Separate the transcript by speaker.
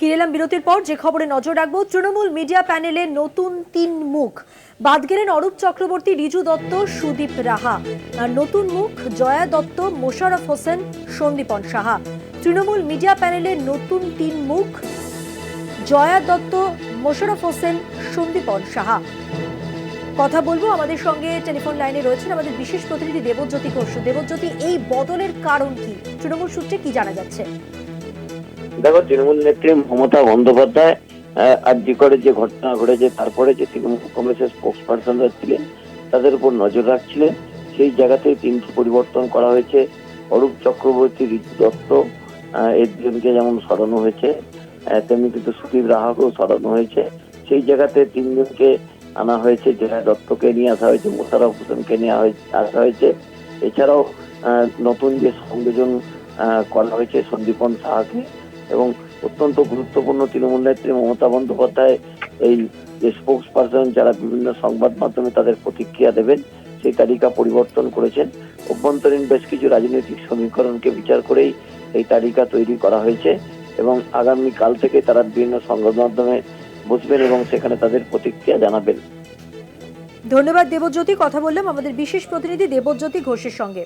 Speaker 1: ফিরে এলাম বিরতির পর। যে খবরে নজর রাখবো, তৃণমূল মিডিয়া প্যানেলে নতুন ৩ মুখ। বাদ গেলেন অরূপ চক্রবর্তী, রিজু দত্ত, সুদীপ রাহা। আর নতুন মুখ জয়া দত্ত, মোশাররফ হোসেন, সন্দীপন সাহা। তৃণমূল মিডিয়া প্যানেলের নতুন ৩ মুখ, জয়া দত্ত, মোশাররফ হোসেন, সন্দীপন সাহা। কথা বলবো, আমাদের সঙ্গে টেলিফোন লাইনে রয়েছেন আমাদের বিশেষ প্রতিনিধি দেবজ্যোতি ঘোষ। দেবজ্যোতি, এই বদলের কারণ কি? তৃণমূল সূত্রে কি জানা যাচ্ছে?
Speaker 2: দেখো, তৃণমূল নেত্রী মমতা বন্দ্যোপাধ্যায় আরজি করে যে ঘটনা ঘটেছে, তারপরে যে তৃণমূল কংগ্রেসের স্পোক্স পার্সনরা ছিলেন তাদের উপর নজর রাখছিলেন, সেই জায়গাতে ৩টি পরিবর্তন করা হয়েছে। অরূপ চক্রবর্তী, ঋতু দত্ত, এই দুজনকে যেমন সরানো হয়েছে, তেমনি কিন্তু সুদীপ রাহাকেও সরানো হয়েছে। সেই জায়গাতে ৩জনকে আনা হয়েছে। জয়া দত্তকে নিয়ে আসা হয়েছে, মোশাররফ হোসেনকে নিয়ে আসা হয়েছে। এছাড়াও নতুন যে সংযোজন করা হয়েছে সন্দীপন সাহাকে। এবং অত্যন্ত গুরুত্বপূর্ণ, তৃণমূল নেত্রী মমতা বন্দ্যোপাধ্যায় এই যে স্পোক্স পার্সন যারা বিভিন্ন সংবাদ মাধ্যমে তাদের প্রতিক্রিয়া দেবেন, সেই তালিকা পরিবর্তন করেছেন। অভ্যন্তরীণ বেশ কিছু রাজনৈতিক সমীকরণকে বিচার করেই এই তালিকা তৈরি করা হয়েছে এবং আগামী কাল থেকে তারা বিভিন্ন সংবাদ মাধ্যমে বসবেন এবং সেখানে তাদের প্রতিক্রিয়া জানাবেন।
Speaker 1: ধন্যবাদ দেবজ্যোতি। কথা বললাম আমাদের বিশেষ প্রতিনিধি দেবজ্যোতি ঘোষের সঙ্গে।